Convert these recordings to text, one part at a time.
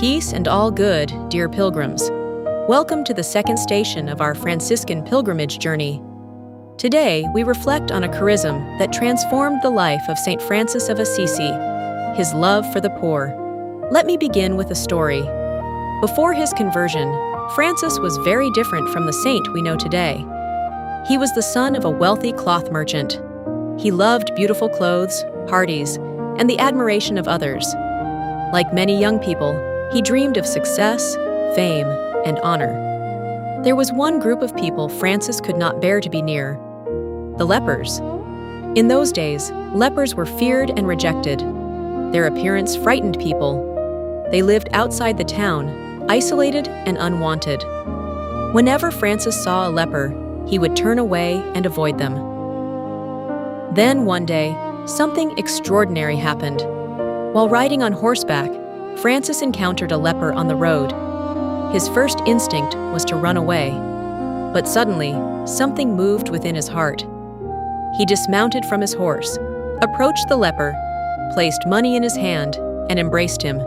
Peace and all good, dear pilgrims. Welcome to the second station of our Franciscan pilgrimage journey. Today, we reflect on a charism that transformed the life of St. Francis of Assisi, his love for the poor. Let me begin with a story. Before his conversion, Francis was very different from the saint we know today. He was the son of a wealthy cloth merchant. He loved beautiful clothes, parties, and the admiration of others. Like many young people, he dreamed of success, fame, and honor. There was one group of people Francis could not bear to be near: the lepers. In those days, lepers were feared and rejected. Their appearance frightened people. They lived outside the town, isolated and unwanted. Whenever Francis saw a leper, he would turn away and avoid them. Then one day, something extraordinary happened. While riding on horseback, Francis encountered a leper on the road. His first instinct was to run away, but suddenly, something moved within his heart. He dismounted from his horse, approached the leper, placed money in his hand, and embraced him.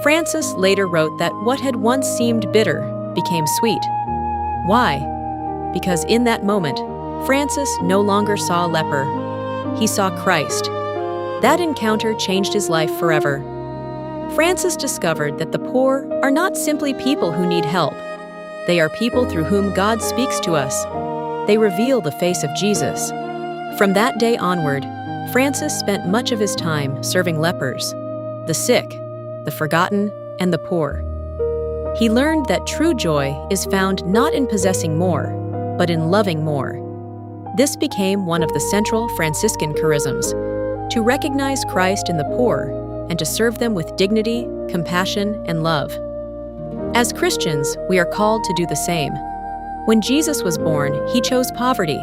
Francis later wrote that what had once seemed bitter became sweet. Why? Because in that moment, Francis no longer saw a leper. He saw Christ. That encounter changed his life forever. Francis discovered that the poor are not simply people who need help. They are people through whom God speaks to us. They reveal the face of Jesus. From that day onward, Francis spent much of his time serving lepers, the sick, the forgotten, and the poor. He learned that true joy is found not in possessing more, but in loving more. This became one of the central Franciscan charisms: to recognize Christ in the poor and to serve them with dignity, compassion, and love. As Christians, we are called to do the same. When Jesus was born, he chose poverty.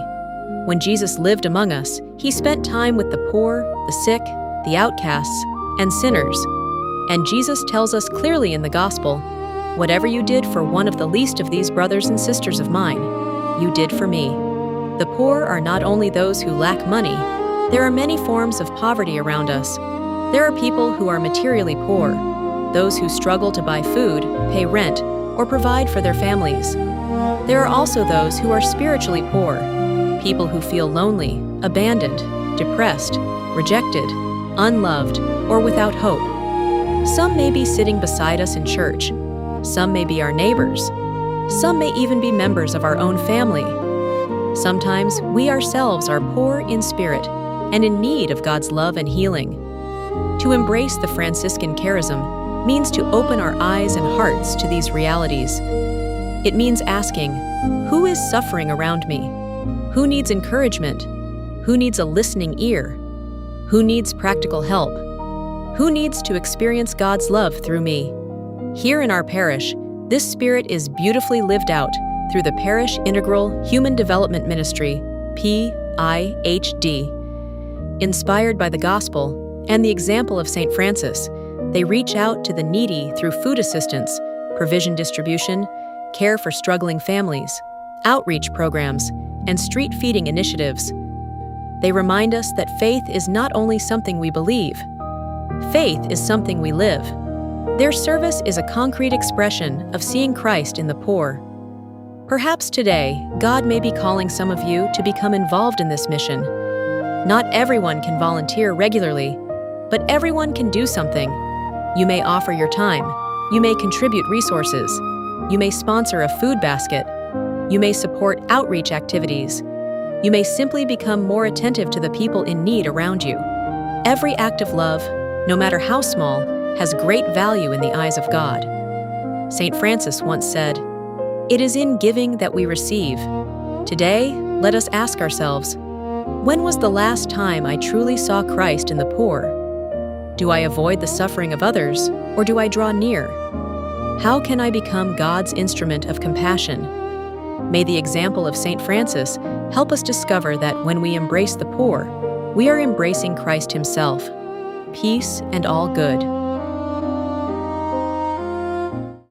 When Jesus lived among us, he spent time with the poor, the sick, the outcasts, and sinners. And Jesus tells us clearly in the gospel, "Whatever you did for one of the least of these brothers and sisters of mine, you did for me." The poor are not only those who lack money. There are many forms of poverty around us. There are people who are materially poor, those who struggle to buy food, pay rent, or provide for their families. There are also those who are spiritually poor, people who feel lonely, abandoned, depressed, rejected, unloved, or without hope. Some may be sitting beside us in church. Some may be our neighbors. Some may even be members of our own family. Sometimes we ourselves are poor in spirit and in need of God's love and healing. To embrace the Franciscan charism means to open our eyes and hearts to these realities. It means asking, who is suffering around me? Who needs encouragement? Who needs a listening ear? Who needs practical help? Who needs to experience God's love through me? Here in our parish, this spirit is beautifully lived out through the Parish Integral Human Development Ministry, PIHD. Inspired by the gospel and the example of St. Francis, they reach out to the needy through food assistance, provision distribution, care for struggling families, outreach programs, and street feeding initiatives. They remind us that faith is not only something we believe. Faith is something we live. Their service is a concrete expression of seeing Christ in the poor. Perhaps today, God may be calling some of you to become involved in this mission. Not everyone can volunteer regularly, but everyone can do something. You may offer your time. You may contribute resources. You may sponsor a food basket. You may support outreach activities. You may simply become more attentive to the people in need around you. Every act of love, no matter how small, has great value in the eyes of God. St. Francis once said, "It is in giving that we receive." Today, let us ask ourselves, when was the last time I truly saw Christ in the poor? Do I avoid the suffering of others, or do I draw near? How can I become God's instrument of compassion? May the example of St. Francis help us discover that when we embrace the poor, we are embracing Christ himself. Peace and all good.